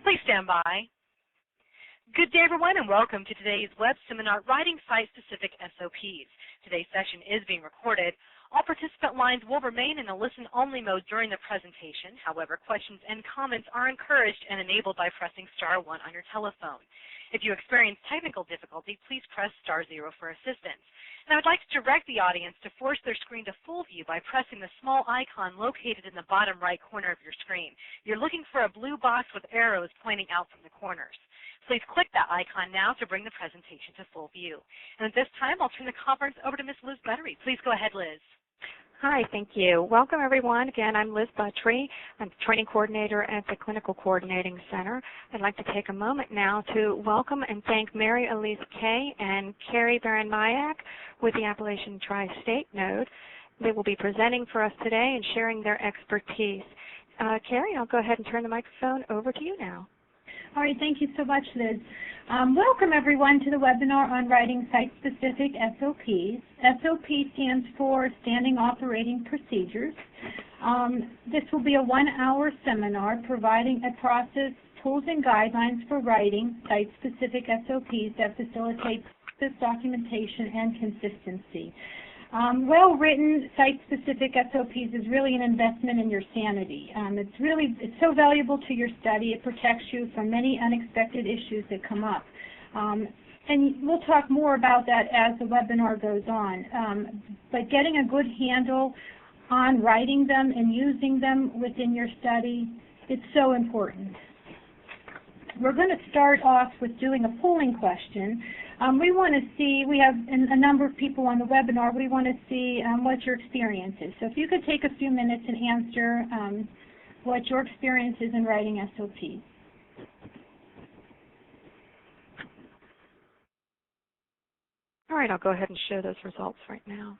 Please stand by. Good day, everyone, and welcome to today's web seminar, Writing Site-Specific SOPs. Today's session is being recorded. All participant lines will remain in a listen-only mode during the presentation. However, questions and comments are encouraged and enabled by pressing *1 on your telephone. If you experience technical difficulty, please press *0 for assistance. And I would like to direct the audience to force their screen to full view by pressing the small icon located in the bottom right corner of your screen. You're looking for a blue box with arrows pointing out from the corners. Please click that icon now to bring the presentation to full view. And at this time, I'll turn the conference over to Ms. Liz Buttery. Please go ahead, Liz. Hi, thank you. Welcome, everyone. Again, I'm Liz Buttery. I'm Training Coordinator at the Clinical Coordinating Center. I'd like to take a moment now to welcome and thank Mary Elise Kaye and Carrie Baron-Myak with the Appalachian Tri-State Node. They will be presenting for us today and sharing their expertise. Carrie, I'll go ahead and turn the microphone over to you now. All right, thank you so much, Liz. Welcome, everyone, to the webinar on writing site-specific SOPs. SOP stands for Standing Operating Procedures. This will be a 1-hour seminar providing a process, tools, and guidelines for writing site-specific SOPs that facilitate process documentation and consistency. Well-written site-specific SOPs is really an investment in your sanity. It's so valuable to your study. It protects you from many unexpected issues that come up. And we'll talk more about that as the webinar goes on. But getting a good handle on writing them and using them within your study, it's so important. We're going to start off with doing a polling question. We want to see, we have a number of people on the webinar, we want to see what your experience is. So if you could take a few minutes and answer what your experience is in writing SOPs. All right, I'll go ahead and show those results right now.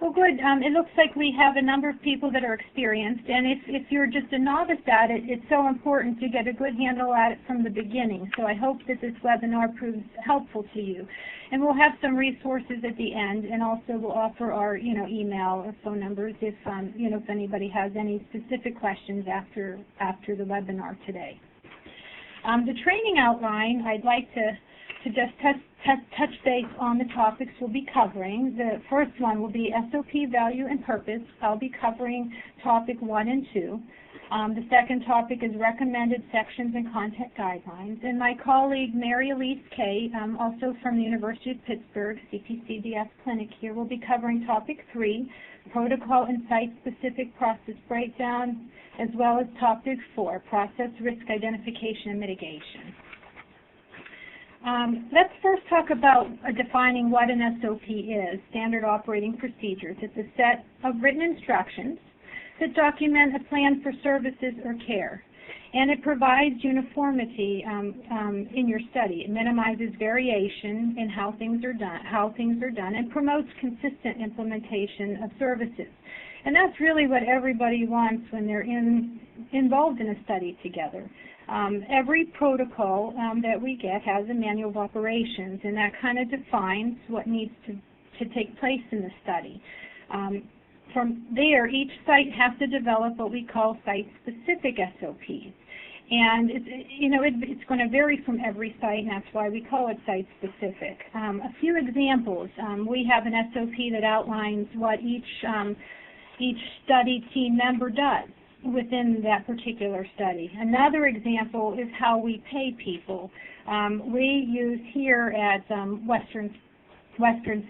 Well, good. It looks like we have a number of people that are experienced, and if you're just a novice at it, it's so important to get a good handle at it from the beginning. So I hope that this webinar proves helpful to you. And we'll have some resources at the end, and also we'll offer our email or phone numbers if if anybody has any specific questions after the webinar today. The training outline, I'd like to just touch base on the topics we'll be covering. The first one will be SOP value and purpose. I'll be covering topic 1 and 2. The second topic is recommended sections and content guidelines. And my colleague, Mary Elise Kaye, also from the University of Pittsburgh, CPCDS Clinic here, will be covering topic 3, protocol and site-specific process breakdown, as well as topic 4, process risk identification and mitigation. Let's first talk about defining what an SOP is, Standard Operating Procedures. It's a set of written instructions that document a plan for services or care, and it provides uniformity in your study. It minimizes variation in how things are done, and promotes consistent implementation of services. And that's really what everybody wants when they're involved in a study together. Every protocol that we get has a manual of operations, and that kind of defines what needs to take place in the study. From there, each site has to develop what we call site-specific SOPs. And it's going to vary from every site, and that's why we call it site-specific. A few examples. We have an SOP that outlines what each study team member does within that particular study. Another example is how we pay people. We use here at Western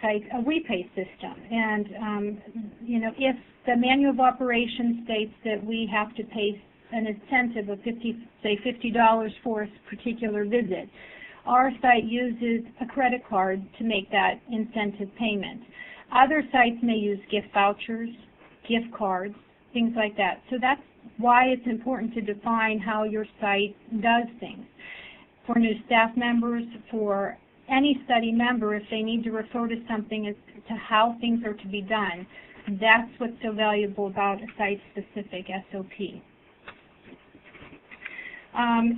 Psych a WePay system, and if the manual of operations states that we have to pay an incentive of $50 for a particular visit, our site uses a credit card to make that incentive payment. Other sites may use gift vouchers, gift cards, things like that. So that's why it's important to define how your site does things. For new staff members, for any study member, if they need to refer to something as to how things are to be done, that's what's so valuable about a site-specific SOP.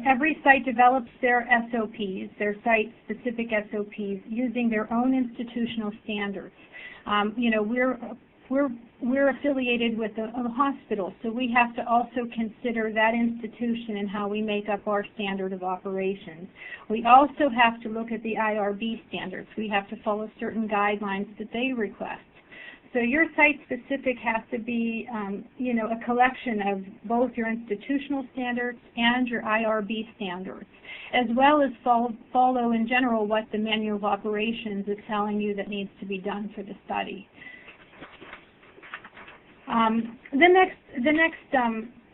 Every site develops their SOPs, their site-specific SOPs, using their own institutional standards. We're we're affiliated with a hospital, so we have to also consider that institution and how we make up our standard of operations. We also have to look at the IRB standards. We have to follow certain guidelines that they request. So your site-specific has to be, a collection of both your institutional standards and your IRB standards, as well as follow in general what the manual of operations is telling you that needs to be done for the study. The next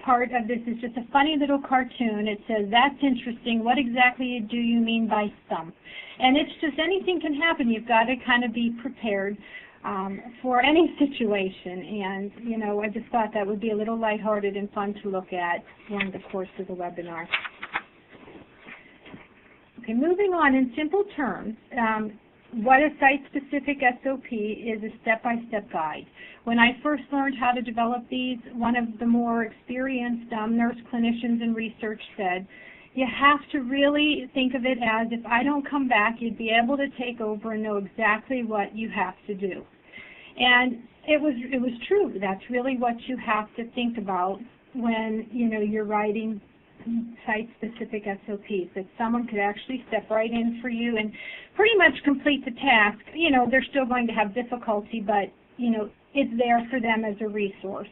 part of this is just a funny little cartoon. It says, "That's interesting. What exactly do you mean by stump?" And it's just anything can happen. You've got to kind of be prepared for any situation. And, I just thought that would be a little lighthearted and fun to look at during the course of the webinar. Okay, moving on, in simple terms, what a site-specific SOP is a step-by-step guide. When I first learned how to develop these, one of the more experienced nurse clinicians in research said, you have to really think of it as if I don't come back, you'd be able to take over and know exactly what you have to do. And it was true. That's really what you have to think about when, you're writing site-specific SOPs, that someone could actually step right in for you and pretty much complete the task. They're still going to have difficulty, but, it's there for them as a resource.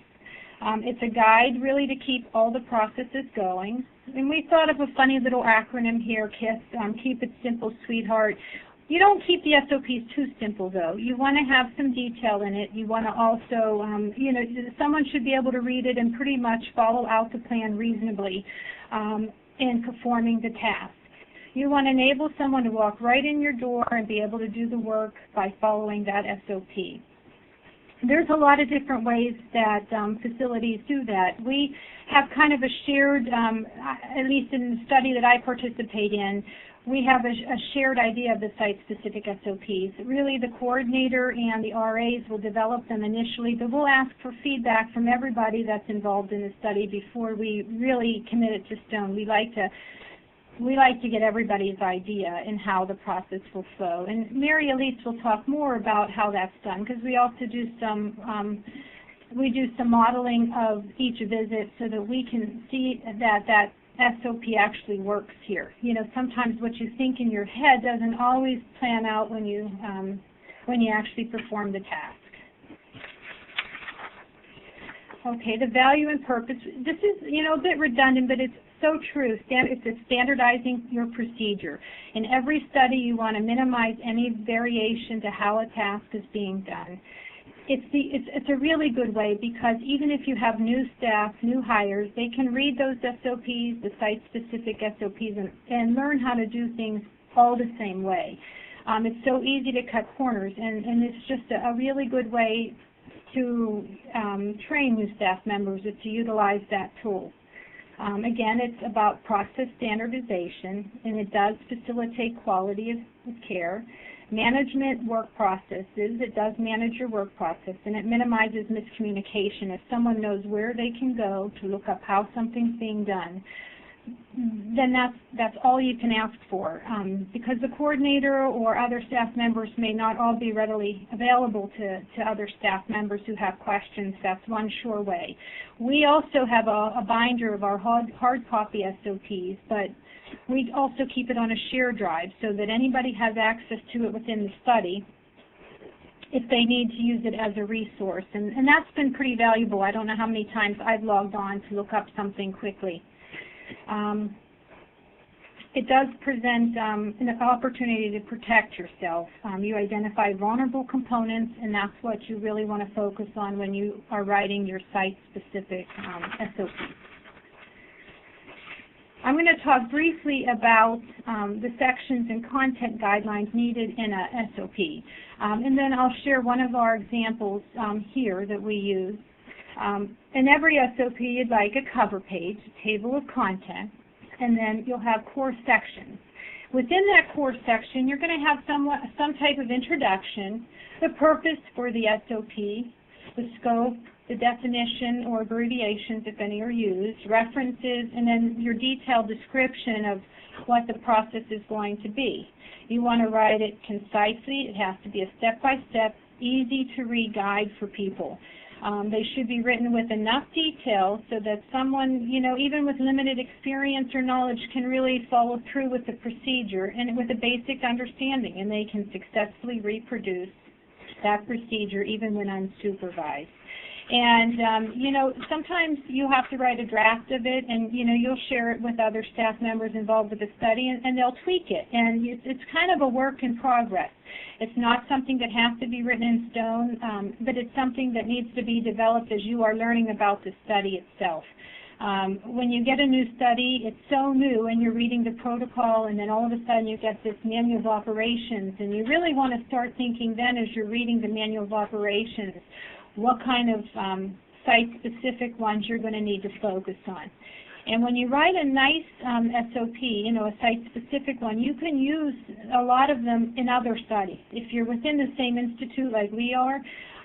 It's a guide, really, to keep all the processes going. And we thought of a funny little acronym here, KISS, Keep It Simple, Sweetheart. You don't keep the SOPs too simple, though. You want to have some detail in it. You want to also, someone should be able to read it and pretty much follow out the plan reasonably in performing the task. You want to enable someone to walk right in your door and be able to do the work by following that SOP. There's a lot of different ways that facilities do that. We have kind of a shared, at least in the study that I participate in, we have a shared idea of the site-specific SOPs. Really, the coordinator and the RAs will develop them initially, but we'll ask for feedback from everybody that's involved in the study before we really commit it to stone. We like to get everybody's idea and how the process will flow. And Mary Elise will talk more about how that's done, because we also do some modeling of each visit so that we can see that SOP actually works here. Sometimes what you think in your head doesn't always plan out when you actually perform the task. Okay, the value and purpose. This is, a bit redundant, but it's so true. It's standardizing your procedure. In every study, you want to minimize any variation to how a task is being done. It's a really good way, because even if you have new staff, new hires, they can read those SOPs, the site-specific SOPs, and learn how to do things all the same way. It's so easy to cut corners, and it's just a really good way to train new staff members to utilize that tool. Again, it's about process standardization, and it does facilitate quality of care. Management work processes, it does manage your work process, and it minimizes miscommunication. If someone knows where they can go to look up how something's being done, then that's all you can ask for. Because the coordinator or other staff members may not all be readily available to other staff members who have questions, that's one sure way. We also have a binder of our hard copy SOPs, but we also keep it on a share drive so that anybody has access to it within the study if they need to use it as a resource. And that's been pretty valuable. I don't know how many times I've logged on to look up something quickly. It does present an opportunity to protect yourself. You identify vulnerable components, and that's what you really want to focus on when you are writing your site-specific SOP. I'm going to talk briefly about the sections and content guidelines needed in a SOP. And then I'll share one of our examples here that we use. In every SOP, you'd like a cover page, a table of contents, and then you'll have core sections. Within that core section, you're going to have some type of introduction, the purpose for the SOP, the scope, the definition or abbreviations, if any are used, references, and then your detailed description of what the process is going to be. You want to write it concisely. It has to be a step-by-step, easy-to-read guide for people. They should be written with enough detail so that someone, even with limited experience or knowledge, can really follow through with the procedure and with a basic understanding, and they can successfully reproduce that procedure even when unsupervised. And, sometimes you have to write a draft of it, and, you'll share it with other staff members involved with the study, and they'll tweak it. And it's kind of a work in progress. It's not something that has to be written in stone, but it's something that needs to be developed as you are learning about the study itself. When you get a new study, it's so new, and you're reading the protocol, and then all of a sudden you get this manual of operations, and you really want to start thinking then as you're reading the manual of operations, what kind of site-specific ones you're going to need to focus on. And when you write a nice SOP, a site-specific one, you can use a lot of them in other studies. If you're within the same institute like we are,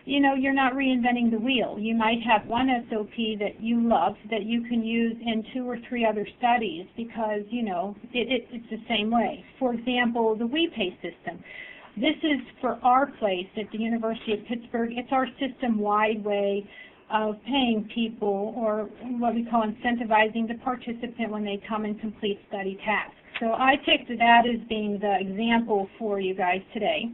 you're not reinventing the wheel. You might have one SOP that you love that you can use in 2 or 3 other studies because, it's the same way. For example, the WePay system. This is for our place at the University of Pittsburgh. It's our system-wide way of paying people, or what we call incentivizing the participant when they come and complete study tasks. So I picked that as being the example for you guys today.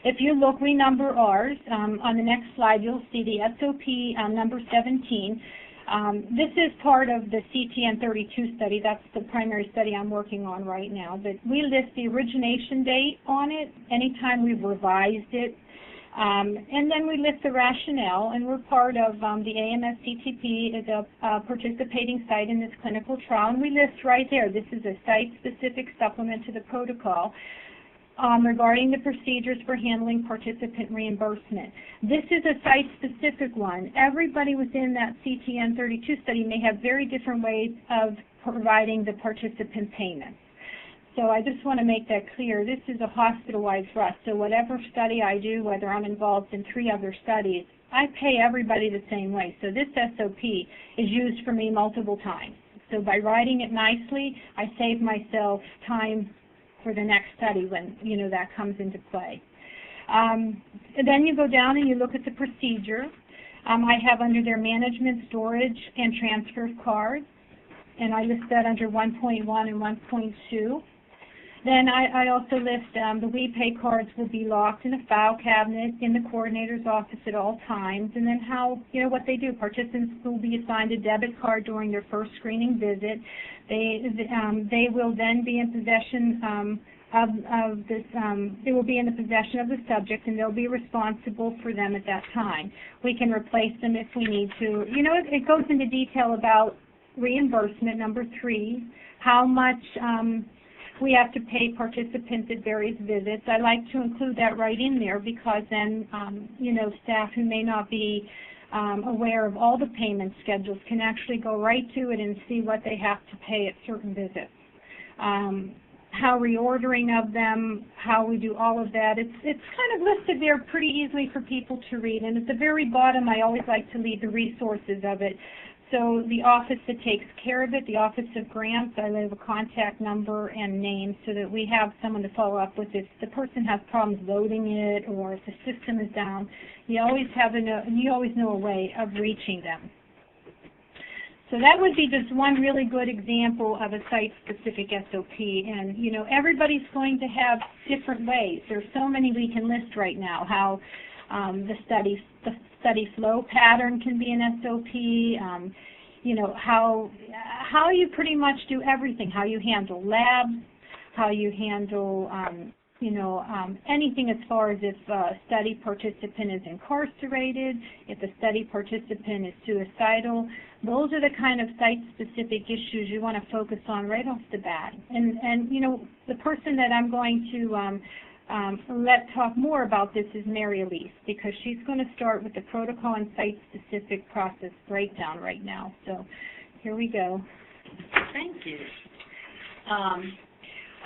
If you look, we number ours. On the next slide, you'll see the SOP number 17. This is part of the CTN 32 study. That's the primary study I'm working on right now. But we list the origination date on it anytime we've revised it. And then we list the rationale, and we're part of the AMS-CTP is a participating site in this clinical trial, and we list right there, this is a site-specific supplement to the protocol regarding the procedures for handling participant reimbursement. This is a site-specific one. Everybody within that CTN 32 study may have very different ways of providing the participant payments. So I just want to make that clear. This is a hospital-wide for us. So whatever study I do, whether I'm involved in 3 other studies, I pay everybody the same way. So this SOP is used for me multiple times. So by writing it nicely, I save myself time for the next study when, that comes into play. And then you go down and you look at the procedure. I have under there management, storage, and transfer of cards. And I list that under 1.1 and 1.2. Then I also list the WePay cards will be locked in a file cabinet in the coordinator's office at all times, and then how, what they do. Participants will be assigned a debit card during their first screening visit. They will then be in possession of this, they will be in the possession of the subject, and they'll be responsible for them at that time. We can replace them if we need to. It goes into detail about reimbursement, number 3, how much we have to pay participants at various visits. I like to include that right in there because then, staff who may not be aware of all the payment schedules can actually go right to it and see what they have to pay at certain visits. How reordering of them, how we do all of that. It's kind of listed there pretty easily for people to read. And at the very bottom, I always like to leave the resources of it. So the office that takes care of it, the Office of Grants, I leave a contact number and name so that we have someone to follow up with if the person has problems loading it or if the system is down. You always know a way of reaching them. So that would be just one really good example of a site-specific SOP. And, everybody's going to have different ways. There's so many we can list right now, how the study flow pattern can be an SOP, how you pretty much do everything, how you handle labs, how you handle, anything as far as if a study participant is incarcerated, if a study participant is suicidal. Those are the kind of site-specific issues you want to focus on right off the bat. And the person that I'm going to let talk more about this is Elise, because she's going to start with the protocol and site-specific process breakdown right now. So here we go. Thank you.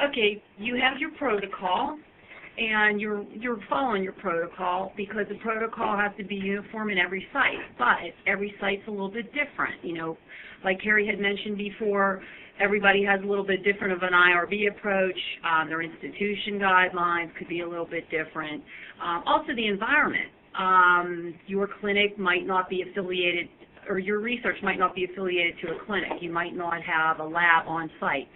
Okay, you have your protocol, and you're following your protocol because the protocol has to be uniform in every site, but every site's a little bit different. Like Carrie had mentioned before, Everybody has a little bit different of an IRB approach. Their institution guidelines could be a little bit different. Also the environment. Your clinic might not be affiliated, or your research might not be affiliated to a clinic. You might not have a lab on site.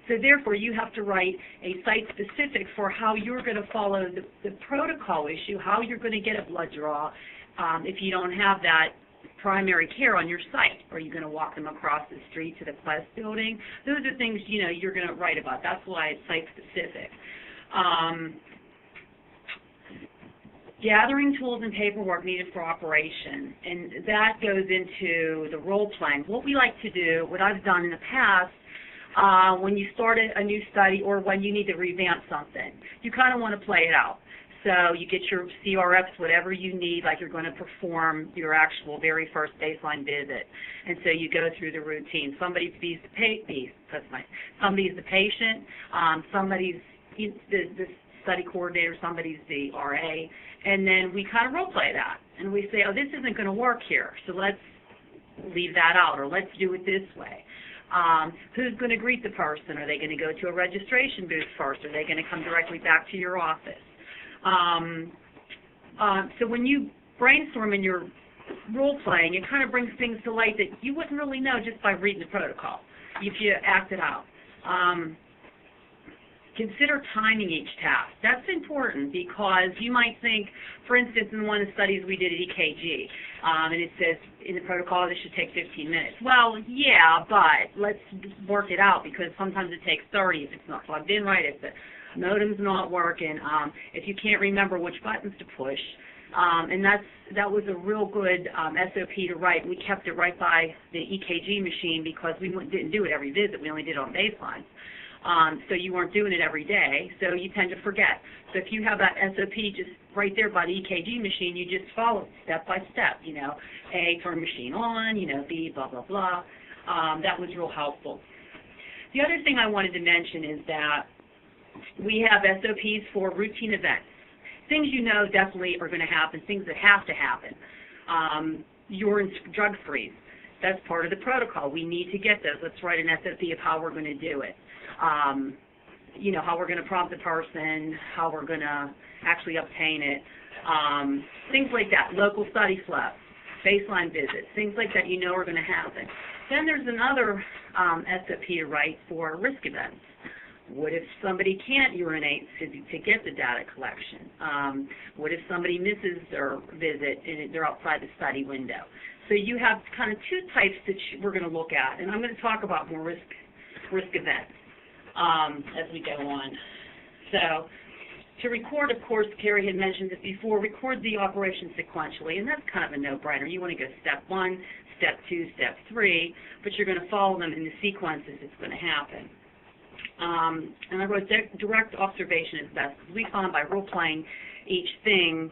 So therefore, you have to write a site-specific for how you're going to follow the protocol issue, how you're going to get a blood draw if you don't have that primary care on your site. Are you going to walk them across the street to the Quest building? Those are things, you know, you're going to write about. That's why it's site-specific. Gathering tools and paperwork needed for operation, and that goes into the role playing. What we like to do, what I've done in the past, when you start a new study or when you need to revamp something, you kind of want to play it out. So you get your CRFs, whatever you need, like you're going to perform your actual very first baseline visit. And so you go through the routine. Somebody's the patient, somebody's the study coordinator, somebody's the RA, and then we kind of role play that. And we say, oh, this isn't going to work here, so let's leave that out, or let's do it this way. Who's going to greet the person? Are they going to go to a registration booth first? Are they going to come directly back to your office? So when you brainstorm in your role-playing, it kind of brings things to light that you wouldn't really know just by reading the protocol if you act it out. Consider timing each task. That's important because you might think, for instance, in one of the studies we did at EKG, and it says in the protocol this should take 15 minutes. Well, yeah, but let's work it out because sometimes it takes 30 if it's not plugged in right, if the modem's not working, if you can't remember which buttons to push. And that was a real good SOP to write. We kept it right by the EKG machine because we didn't do it every visit. We only did it on baselines. So you weren't doing it every day, so you tend to forget. So if you have that SOP just right there by the EKG machine, you just follow it step by step, you know, A, turn machine on, you know, B, blah, blah, blah. That was real helpful. The other thing I wanted to mention is that we have SOPs for routine events. Things you know definitely are going to happen, things that have to happen. Urine drug freeze, that's part of the protocol. We need to get those. Let's write an SOP of how we're going to do it. You know, how we're going to prompt the person, how we're going to actually obtain it, things like that. Local study flow, baseline visits, things like that you know are going to happen. Then there's another SOP to write for risk events. What if somebody can't urinate to get the data collection? What if somebody misses their visit and they're outside the study window? So you have kind of two types that we're going to look at, and I'm going to talk about more risk events as we go on. So to record, of course, Carrie had mentioned this before, record the operation sequentially, and that's kind of a no-brainer. You want to go step 1, step 2, step 3, but you're going to follow them in the sequences it's going to happen. And I wrote direct observation is best, because we found by role-playing each thing,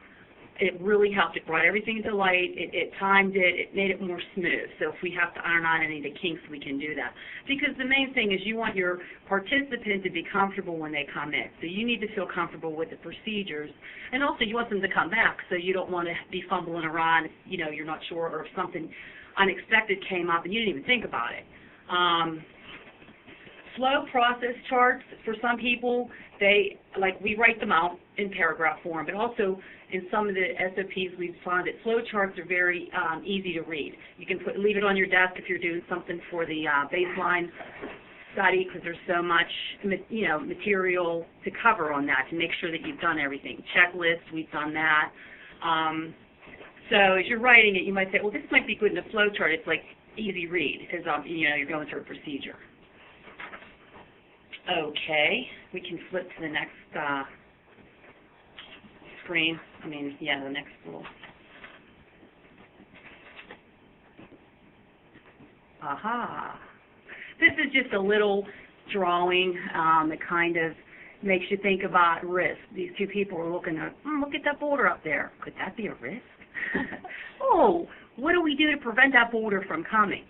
it really helped. It brought everything to light. It timed it. It made it more smooth. So if we have to iron out any of the kinks, we can do that. Because the main thing is you want your participant to be comfortable when they come in. So you need to feel comfortable with the procedures. And also you want them to come back, so you don't want to be fumbling around if, you know, you're not sure, or if something unexpected came up and you didn't even think about it. Flow process charts, for some people, we write them out in paragraph form, but also in some of the SOPs we've found that flow charts are very easy to read. You can leave it on your desk if you're doing something for the baseline study, because there's so much, you know, material to cover on that to make sure that you've done everything. Checklists, we've done that. So as you're writing it, you might say, well, this might be good in a flow chart. It's like easy read as you know, you're going through a procedure. Okay, we can flip to the next screen. The next little. Aha. This is just a little drawing that kind of makes you think about risk. These two people are looking at, look at that boulder up there. Could that be a risk? Oh, what do we do to prevent that boulder from coming?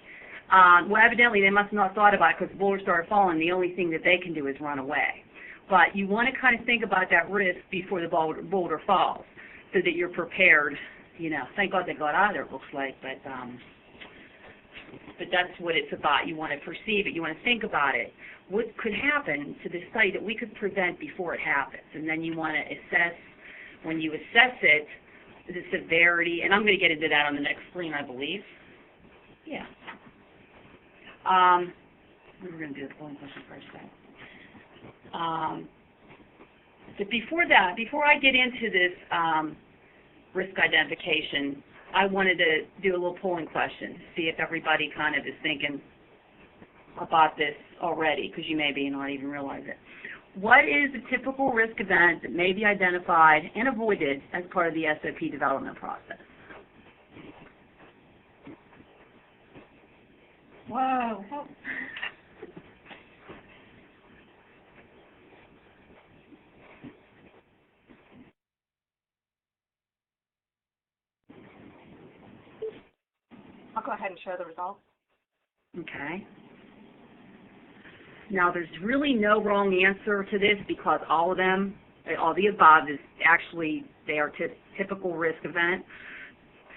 Well, evidently they must not have thought about it because the boulder started falling. The only thing that they can do is run away. But you want to kind of think about that risk before the boulder falls so that you're prepared. You know, thank God they got out of there, it looks like. But but that's what it's about. You want to perceive it. You want to think about it. What could happen to this study that we could prevent before it happens? And then you want to assess, when you assess it, the severity, and I'm going to get into that on the next screen, I believe. Yeah. We were going to do the polling question first. But before that, before I get into this risk identification, I wanted to do a little polling question, see if everybody kind of is thinking about this already, because you may be not even realize it. What is a typical risk event that may be identified and avoided as part of the SOP development process? Whoa. I'll go ahead and show the results. Okay. Now, there's really no wrong answer to this because all of them, all the above, is actually, they are typical risk event.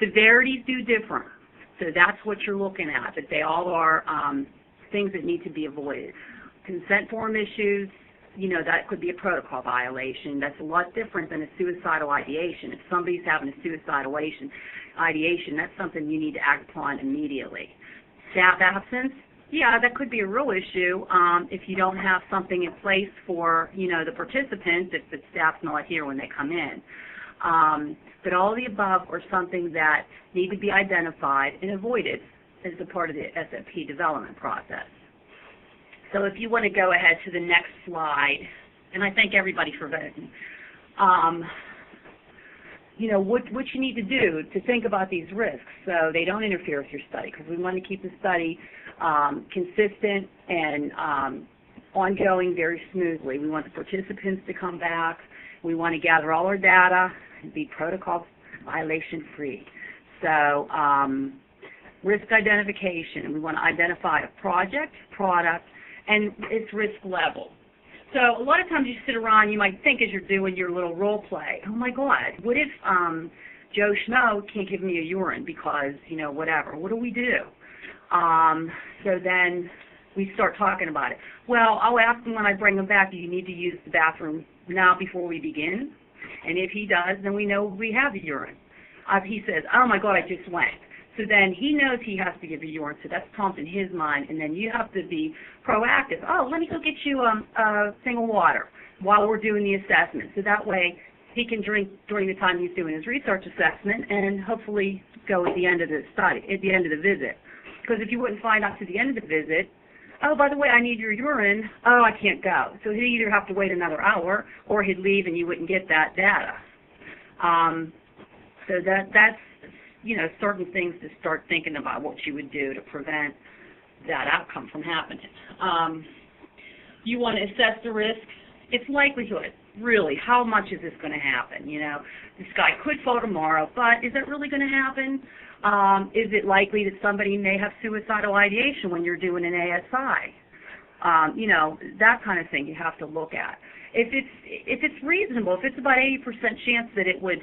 Severities do differ, so that's what you're looking at, but they all are things that need to be avoided. Consent form issues, you know, that could be a protocol violation. That's a lot different than a suicidal ideation. If somebody's having a suicidal ideation, that's something you need to act upon immediately. Staff absence, yeah, that could be a real issue if you don't have something in place for, you know, the participants, if the staff's not here when they come in. But all of the above are something that need to be identified and avoided as a part of the SOP development process. So if you want to go ahead to the next slide, and I thank everybody for voting, you know, what you need to do to think about these risks so they don't interfere with your study, because we want to keep the study consistent and ongoing very smoothly. We want the participants to come back. We want to gather all our data and be protocol violation free. So risk identification, we want to identify a project, product, and its risk level. So a lot of times you sit around, you might think as you're doing your little role play, oh my God, what if Joe Schmo can't give me a urine because, you know, whatever, what do we do? So then we start talking about it. Well, I'll ask him when I bring him back, do you need to use the bathroom now before we begin? And if he does, then we know we have a urine. If he says, oh my God, I just went. So then he knows he has to give a urine, so that's pumped in his mind, and then you have to be proactive. Oh, let me go get you a thing of water while we're doing the assessment. So that way he can drink during the time he's doing his research assessment and hopefully go at the end of the study, at the end of the visit. Because if you wouldn't find out to the end of the visit, oh, by the way, I need your urine, oh, I can't go. So he'd either have to wait another hour or he'd leave and you wouldn't get that data. So that's, you know, certain things to start thinking about what you would do to prevent that outcome from happening. You want to assess the risk. Its likelihood, really, how much is this going to happen? You know, this guy could fall tomorrow, but is it really going to happen? Is it likely that somebody may have suicidal ideation when you're doing an ASI? You know, that kind of thing you have to look at. If it's reasonable, if it's about 80% chance that it would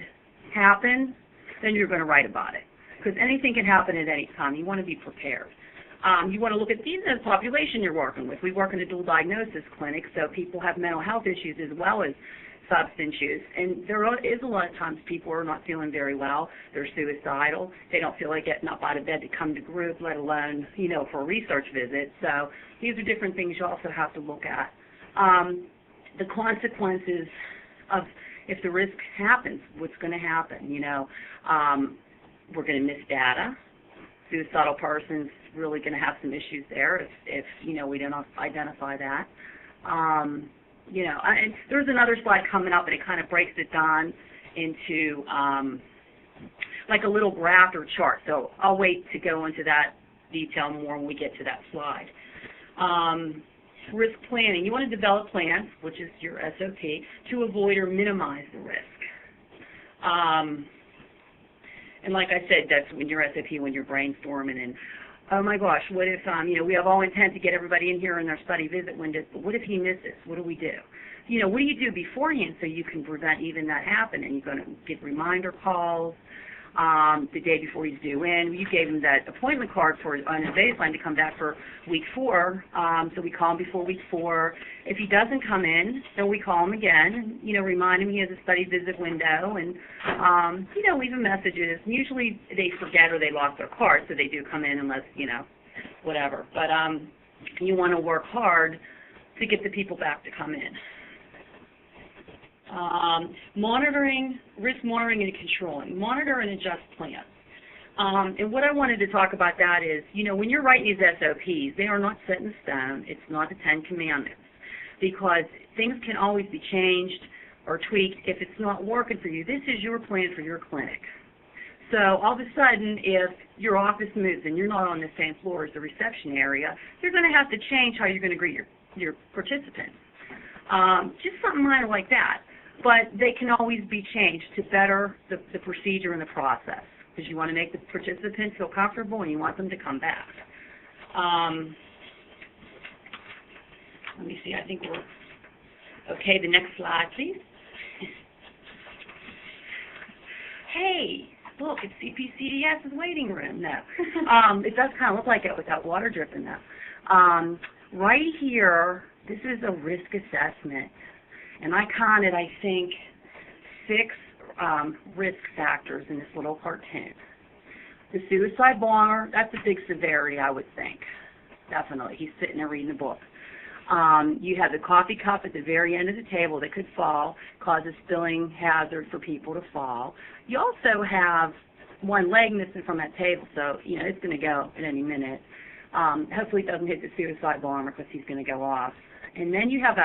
happen, then you're going to write about it. Because anything can happen at any time. You want to be prepared. You want to look at the population you're working with. We work in a dual diagnosis clinic, so people have mental health issues as well as substance use. And there is a lot of times people are not feeling very well. They're suicidal. They don't feel like getting up out of bed to come to group, let alone, you know, for a research visit. So these are different things you also have to look at. The consequences of if the risk happens, what's going to happen? You know, we're going to miss data. Suicidal person's really going to have some issues there if you know, we don't identify that. You know, and there's another slide coming up, and it kind of breaks it down into like a little graph or chart. So I'll wait to go into that detail more when we get to that slide. Risk planning. You want to develop plans, which is your SOP, to avoid or minimize the risk. And like I said, that's when your SOP, when you're brainstorming and, oh my gosh, what if, you know, we have all intent to get everybody in here in their study visit window, but what if he misses? What do we do? You know, what do you do beforehand so you can prevent even that happening? You're going to get reminder calls. the day before he's due in. You gave him that appointment card on his baseline to come back for week 4, so we call him before week 4. If he doesn't come in, then we call him again, remind him he has a study visit window, and, leave him messages. And usually they forget or they lost their card, so they do come in unless, whatever. But you want to work hard to get the people back to come in. Risk monitoring and controlling. Monitor and adjust plans. And what I wanted to talk about that is, when you're writing these SOPs, they are not set in stone. It's not the 10 Commandments, because things can always be changed or tweaked if it's not working for you. This is your plan for your clinic. So all of a sudden, if your office moves and you're not on the same floor as the reception area, you're going to have to change how you're going to greet your participants. Just something minor like that. But they can always be changed to better the procedure and the process, because you want to make the participants feel comfortable and you want them to come back. Let me see, I think we're okay. The next slide, please. Hey, look, it's CPCDS's waiting room. No. It does kind of look like it without water dripping, though. Right here, this is a risk assessment. And I counted, I think, 6 risk factors in this little cartoon. The suicide bomber, that's a big severity, I would think. Definitely. He's sitting there reading a book. You have the coffee cup at the very end of the table that could fall, cause a spilling hazard for people to fall. You also have one leg missing from that table, so, it's going to go at any minute. Hopefully it doesn't hit the suicide bomber because he's going to go off. And then you have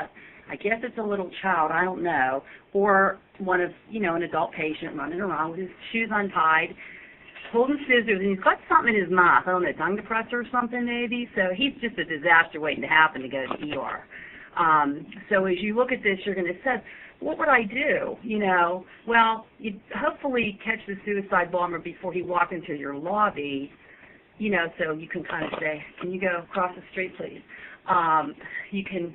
I guess it's a little child, I don't know, or one of, an adult patient running around with his shoes untied, holding scissors, and he's got something in his mouth. I don't know, tongue depressor or something maybe. So he's just a disaster waiting to happen to go to the ER. So as you look at this, you're going to say, what would I do? Well, you'd hopefully catch the suicide bomber before he walked into your lobby, so you can kind of say, can you go across the street, please? You can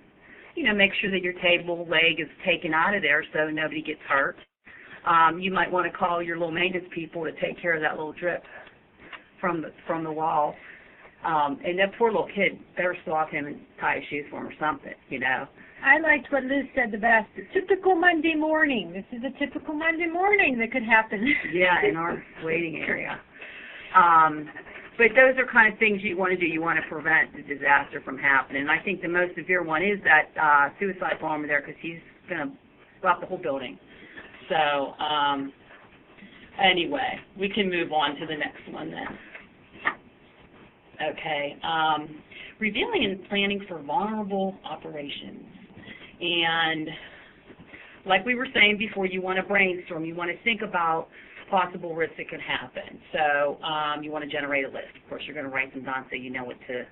make sure that your table leg is taken out of there so nobody gets hurt. You might want to call your little maintenance people to take care of that little drip from the wall. And that poor little kid, better stop him and tie his shoes for him or something, I liked what Liz said the best. A typical Monday morning. This is a typical Monday morning that could happen. Yeah, in our waiting area. But those are kind of things you want to do. You want to prevent the disaster from happening. And I think the most severe one is that suicide bomber there, because he's going to stop the whole building. So anyway, we can move on to the next one then. Okay. Revealing and planning for vulnerable operations. And like we were saying before, you want to brainstorm. You want to think about possible risks that could happen. So you want to generate a list. Of course, you're going to write them down so you know what to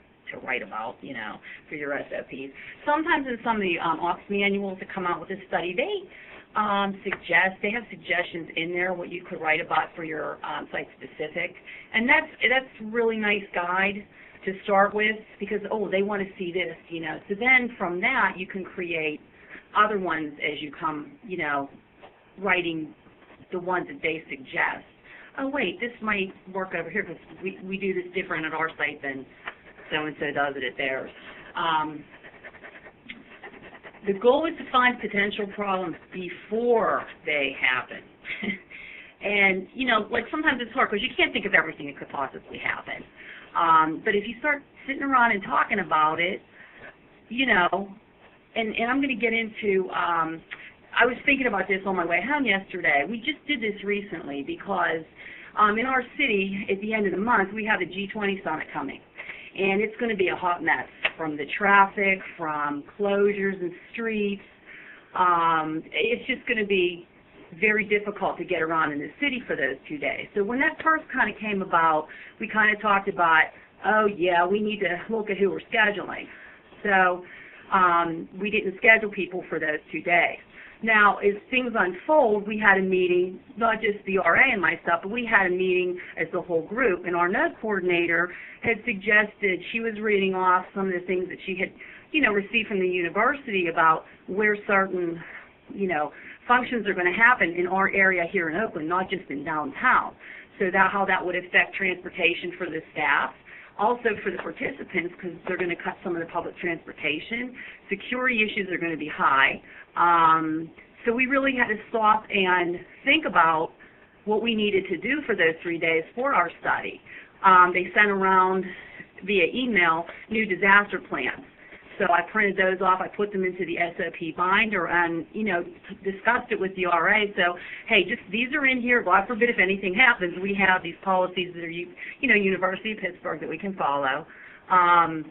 write about, for your SOPs. Sometimes in some of the ops manuals that come out with this study, they have suggestions in there what you could write about for your site-specific. And that's a really nice guide to start with because, they want to see this, So then from that, you can create other ones as you come, writing the ones that they suggest. Oh, wait, this might work over here because we do this different at our site than so-and-so does it at theirs. The goal is to find potential problems before they happen. And, sometimes it's hard because you can't think of everything that could possibly happen. But if you start sitting around and talking about it, and I'm going to get into I was thinking about this on my way home yesterday. We just did this recently because in our city, at the end of the month, we have the G20 summit coming. And it's going to be a hot mess from the traffic, from closures and streets. It's just going to be very difficult to get around in the city for those 2 days. So when that first kind of came about, we kind of talked about, we need to look at who we're scheduling. So we didn't schedule people for those 2 days. Now, as things unfold, we had a meeting, not just the RA and myself, but we had a meeting as the whole group, and our nurse coordinator had suggested, she was reading off some of the things that she had, received from the university about where certain, functions are going to happen in our area here in Oakland, not just in downtown. so that how that would affect transportation for the staff. Also for the participants, because they're going to cut some of the public transportation. Security issues are going to be high. So we really had to stop and think about what we needed to do for those 3 days for our study. They sent around via email new disaster plans. So I printed those off. I put them into the SOP binder and, discussed it with the RA. So, hey, just these are in here. God forbid if anything happens, we have these policies that are, University of Pittsburgh that we can follow. And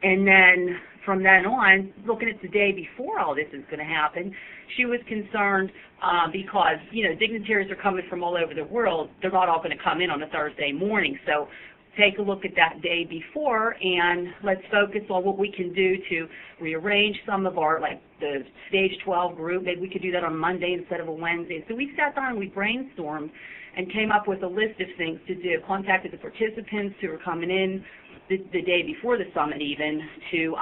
then from then on, looking at the day before all this is going to happen, she was concerned because, dignitaries are coming from all over the world. They're not all going to come in on a Thursday morning. So take a look at that day before and let's focus on what we can do to rearrange some of our, like the stage 12 group. Maybe we could do that on Monday instead of a Wednesday. So we sat down and we brainstormed and came up with a list of things to do. Contacted the participants who were coming in the day before the summit even to,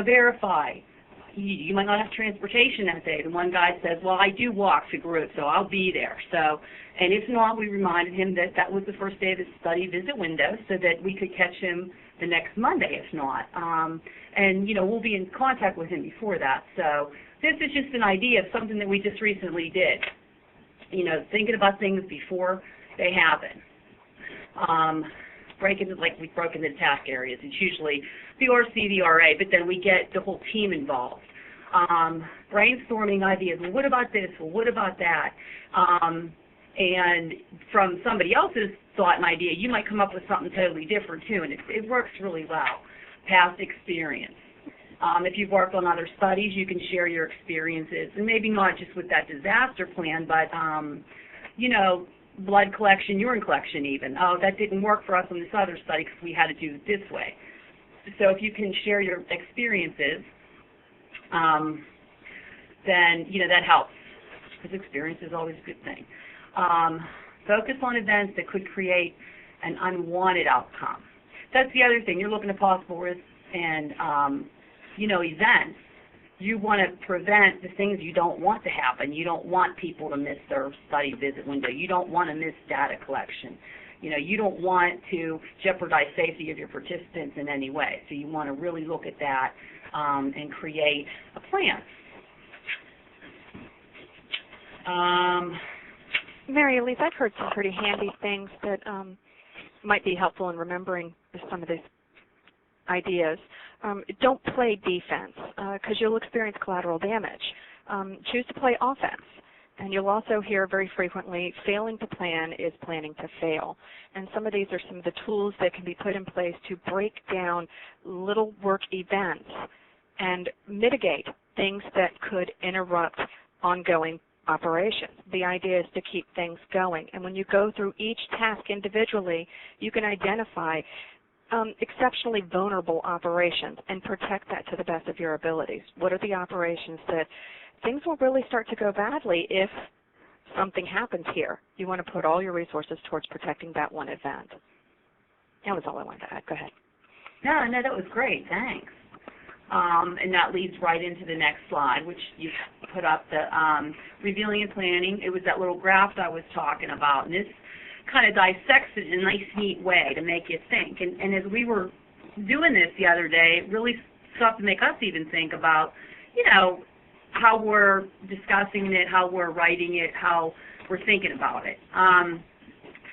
verify. You might not have transportation that day. The one guy says, well, I do walk to group, so I'll be there. So, and if not, we reminded him that that was the first day of his study visit window so that we could catch him the next Monday if not. And, we'll be in contact with him before that. So this is just an idea of something that we just recently did. Thinking about things before they happen. We've broken the task areas. It's usually the RC, the RA, but then we get the whole team involved. Brainstorming ideas. Well, what about this? Well, what about that? And from somebody else's thought and idea, you might come up with something totally different too, and it works really well. Past experience. If you've worked on other studies, you can share your experiences, and maybe not just with that disaster plan, but blood collection, urine collection even. Oh, that didn't work for us on this other study because we had to do it this way. So if you can share your experiences, then, that helps, because experience is always a good thing. Focus on events that could create an unwanted outcome. That's the other thing. You're looking at possible risks and, events. You want to prevent the things you don't want to happen. You don't want people to miss their study visit window. You don't want to miss data collection. You don't want to jeopardize safety of your participants in any way. So you want to really look at that and create a plan. Mary Elise, I've heard some pretty handy things that might be helpful in remembering some of these ideas. Don't play defense because you'll experience collateral damage. Choose to play offense. And you'll also hear very frequently, failing to plan is planning to fail. And some of these are some of the tools that can be put in place to break down little work events and mitigate things that could interrupt ongoing operations. The idea is to keep things going. And when you go through each task individually, you can identify exceptionally vulnerable operations and protect that to the best of your abilities. What are the operations that things will really start to go badly if something happens here? You want to put all your resources towards protecting that one event. That was all I wanted to add. Go ahead. No, that was great. Thanks. And that leads right into the next slide, which you put up, the revealing and planning. It was that little graph I was talking about, and this kind of dissects it in a nice, neat way to make you think. And as we were doing this the other day, it really started to make us even think about, how we're discussing it, how we're writing it, how we're thinking about it.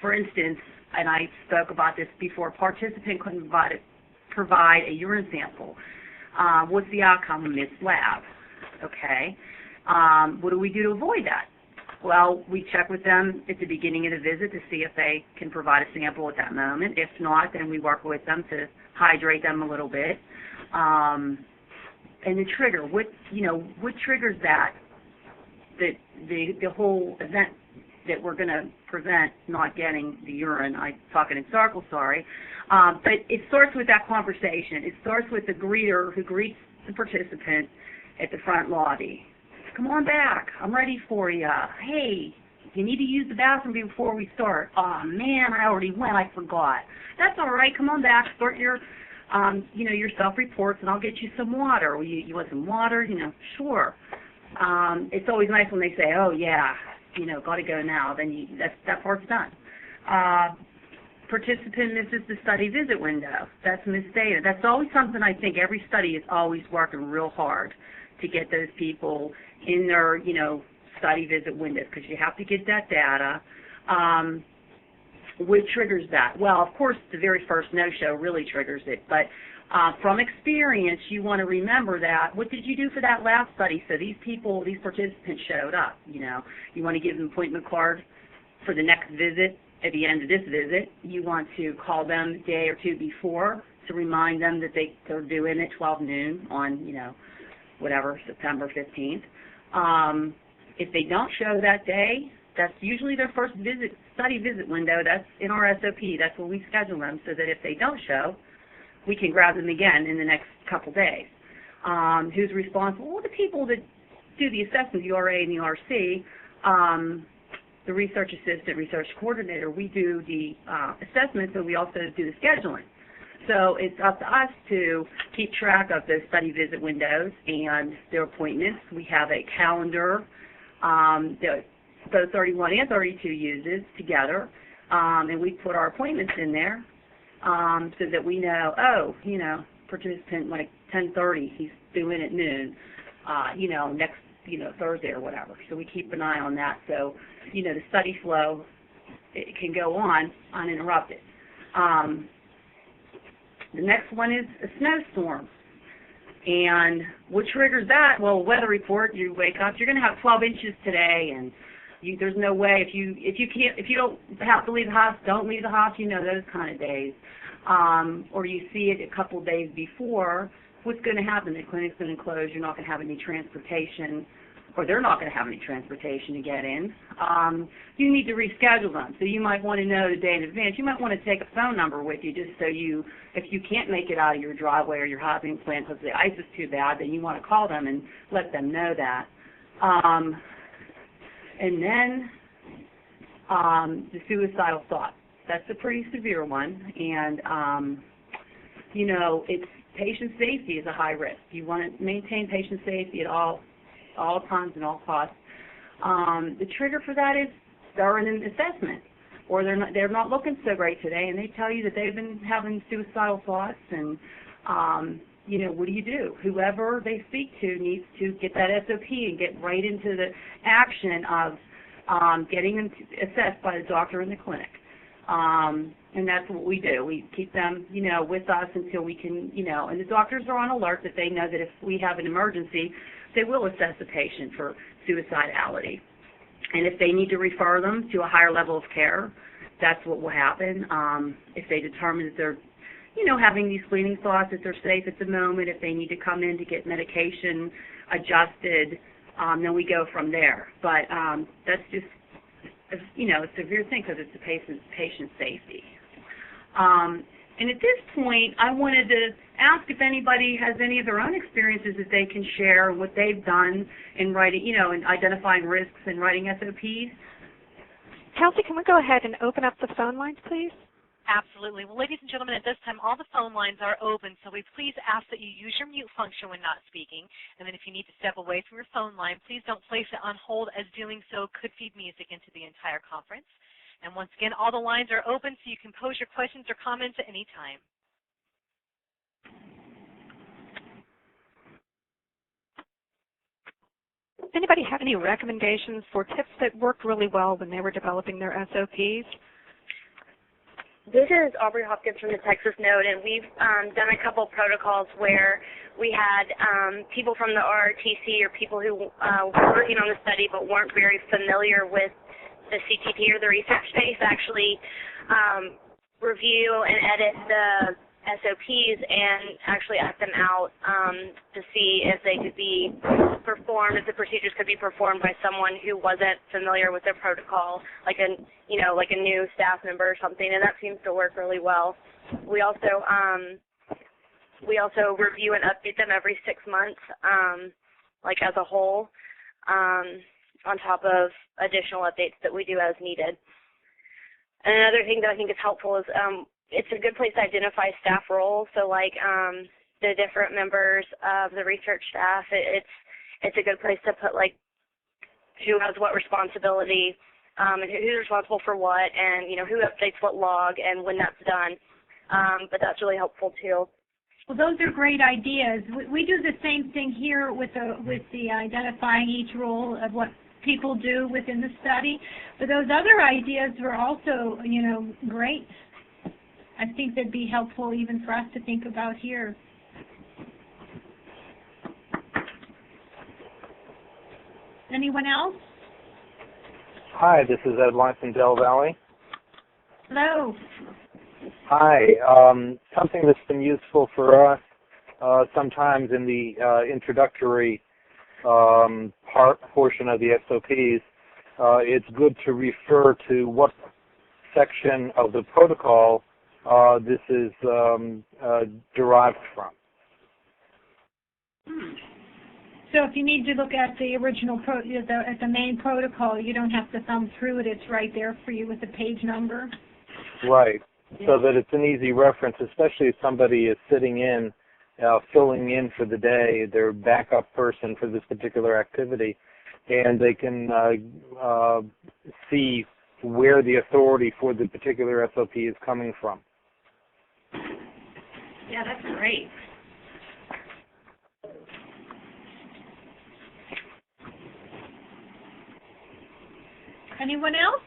For instance, and I spoke about this before, participant couldn't provide a urine sample. What's the outcome of missed lab? Okay. What do we do to avoid that? Well, we check with them at the beginning of the visit to see if they can provide a sample at that moment. If not, then we work with them to hydrate them a little bit. And the trigger, what triggers that? The whole event that we're going to prevent not getting the urine. I'm talking in circles, sorry. But it starts with that conversation. It starts with the greeter who greets the participant at the front lobby. Come on back. I'm ready for you. Hey, you need to use the bathroom before we start. Oh, man, I already went. I forgot. That's all right. Come on back. Start your, your self-reports, and I'll get you some water. You want some water? Sure. It's always nice when they say, oh, yeah, got to go now. Then that part's done. Participant misses the study visit window. That's missed data. That's always something I think every study is always working real hard to get those people in their, study visit windows, because you have to get that data. What triggers that? Well, of course, the very first no-show really triggers it, but from experience, you want to remember that, what did you do for that last study? So these participants showed up, You want to give them an appointment card for the next visit. At the end of this visit, you want to call them a day or two before to remind them that they're due in at 12 noon on, September 15th. If they don't show that day, that's usually their first study visit window. That's in our SOP. That's when we schedule them, so that if they don't show, we can grab them again in the next couple days. Who's responsible? Well, the people that do the assessment, the RA and the RC, the research assistant, research coordinator, we do the assessments, and we also do the scheduling. So it's up to us to keep track of those study visit windows and their appointments. We have a calendar that both 31 and 32 uses together, and we put our appointments in there so that we know, participant like 10:30, he's due in at noon, next, Thursday or whatever. So we keep an eye on that. So, the study flow, it can go on uninterrupted. The next one is a snowstorm. And what triggers that? Well, weather report, you wake up, you're going to have 12 inches today, and there's no way, if you don't have to leave the house, don't leave the house, those kind of days. Or you see it a couple days before, what's going to happen? The clinic's going to close, you're not going to have any transportation, or they're not going to have any transportation to get in. You need to reschedule them. So you might want to know the day in advance. You might want to take a phone number with you just so if you can't make it out of your driveway or your housing plan because the ice is too bad, then you want to call them and let them know that. And then the suicidal thought. That's a pretty severe one. And, it's patient safety is a high risk. You want to maintain patient safety at all times and all costs. The trigger for that is they're in an assessment, or they're not looking so great today, and they tell you that they've been having suicidal thoughts, and what do you do? Whoever they speak to needs to get that SOP and get right into the action of getting them assessed by the doctor in the clinic. And that's what we do. We keep them, with us until we can, and the doctors are on alert that they know that if we have an emergency, they will assess the patient for suicidality. And if they need to refer them to a higher level of care, that's what will happen. If they determine that they're, having these fleeting thoughts, that they're safe at the moment, if they need to come in to get medication adjusted, then we go from there. But that's just, a severe thing because it's the patient safety. And at this point, I wanted to ask if anybody has any of their own experiences that they can share, what they've done in writing, in identifying risks and writing SOPs. Kelsey, can we go ahead and open up the phone lines, please? Absolutely. Well, ladies and gentlemen, at this time, all the phone lines are open, so we please ask that you use your mute function when not speaking. And then if you need to step away from your phone line, please don't place it on hold, as doing so could feed music into the entire conference. And once again, all the lines are open, so you can pose your questions or comments at any time. Anybody have any recommendations for tips that worked really well when they were developing their SOPs? This is Aubrey Hopkins from the Texas Node, and we've done a couple protocols where we had people from the RRTC or people who were working on the study but weren't very familiar with the CTP or the research space actually review and edit the SOPs and actually act them out to see if they could be performed, if the procedures could be performed by someone who wasn't familiar with their protocol, like a new staff member or something, and that seems to work really well. We also review and update them every 6 months, like as a whole, on top of additional updates that we do as needed. And another thing that I think is helpful is it's a good place to identify staff roles. So like the different members of the research staff, it's a good place to put like who has what responsibility and who's responsible for what, and who updates what log and when that's done. But that's really helpful too. Well, those are great ideas. We do the same thing here with the identifying each role of what people do within the study. But those other ideas were also, great. I think they'd be helpful even for us to think about here. Anyone else? Hi, this is Ed Weiss in Del Valley. Hello. Hi. Something that's been useful for us sometimes in the introductory portion of the SOPs, it's good to refer to what section of the protocol this is derived from. So if you need to look at the original, at the main protocol, you don't have to thumb through it. It's right there for you with the page number. Right. So that it's an easy reference, especially if somebody is sitting in, filling in for the day, their backup person for this particular activity, and they can see where the authority for the particular SOP is coming from. Yeah, that's great. Anyone else?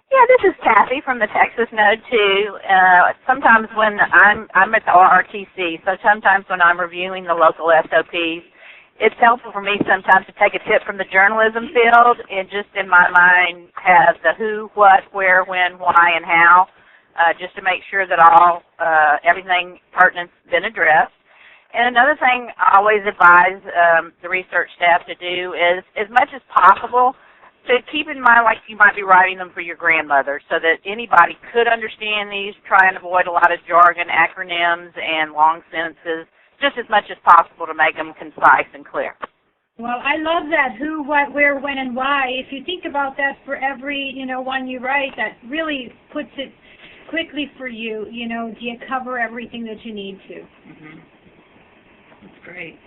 Yeah, this is Kathy from the Texas Node too. Sometimes when I'm at the RRTC, so sometimes when I'm reviewing the local SOPs, it's helpful for me sometimes to take a tip from the journalism field and just in my mind have the who, what, where, when, why, and how, just to make sure that everything pertinent's been addressed. And another thing I always advise the research staff to do is, as much as possible, to keep in mind like you might be writing them for your grandmother so that anybody could understand these, try and avoid a lot of jargon, acronyms, and long sentences, just as much as possible to make them concise and clear. Well, I love that who, what, where, when, and why. If you think about that for every, one you write, that really puts it quickly for you. Do you cover everything that you need to? Mm-hmm. That's great.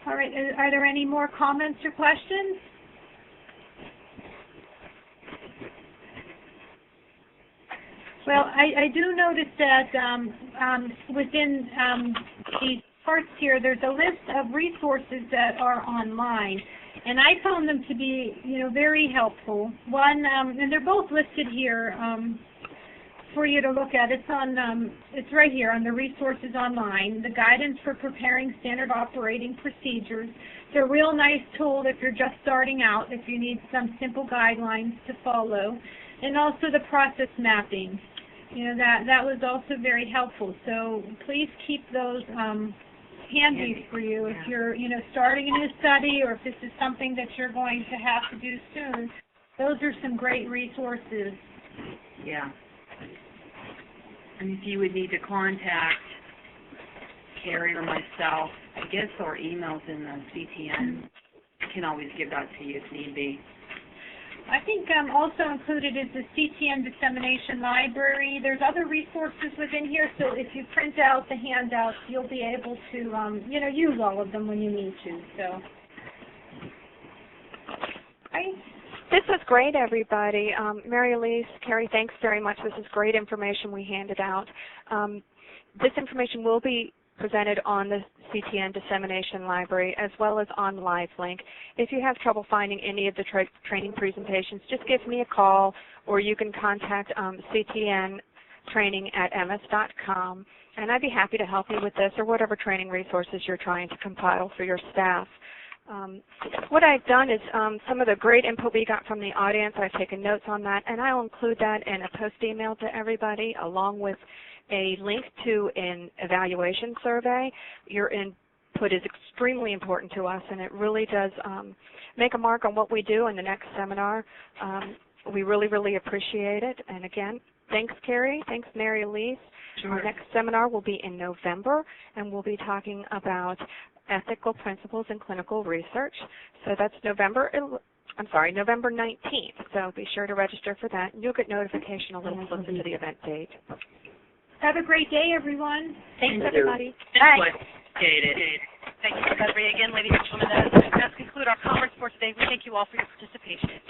All right, are there any more comments or questions? Well, I do notice that within these parts here, there's a list of resources that are online, and I found them to be, very helpful. One, and they're both listed here for you to look at. It's on, it's right here on the resources online, the guidance for preparing standard operating procedures. It's a real nice tool if you're just starting out, if you need some simple guidelines to follow. And also the process mapping. That was also very helpful. So please keep those handy for you if you're, starting a new study or if this is something that you're going to have to do soon. Those are some great resources. Yeah. And if you would need to contact Carrie or myself, I guess our email's in the CTN. I can always give that to you if need be. I think also included is the CTN dissemination library. There's other resources within here, so if you print out the handouts, you'll be able to, use all of them when you need to. So, right. This was great, everybody. Mary Elise, Carrie, thanks very much. This is great information we handed out. This information will be presented on the CTN Dissemination Library as well as on LiveLink. If you have trouble finding any of the training presentations, just give me a call or you can contact CTN training at ms.com, and I'd be happy to help you with this or whatever training resources you're trying to compile for your staff. What I've done is some of the great input we got from the audience, I've taken notes on that, and I'll include that in a post email to everybody along with a link to an evaluation survey. Your input is extremely important to us, and it really does make a mark on what we do in the next seminar. We really, really appreciate it. And again, thanks, Carrie. Thanks, Mary Elise. Sure. Our next seminar will be in November, and we'll be talking about ethical principles in clinical research. So that's November 19th. So be sure to register for that. You'll get notification a little closer to the event date. Have a great day, everyone. Thanks, everybody. Thanks. Thank you, Secretary. Again, ladies and gentlemen, that does conclude our conference for today. today. We thank you all for your participation.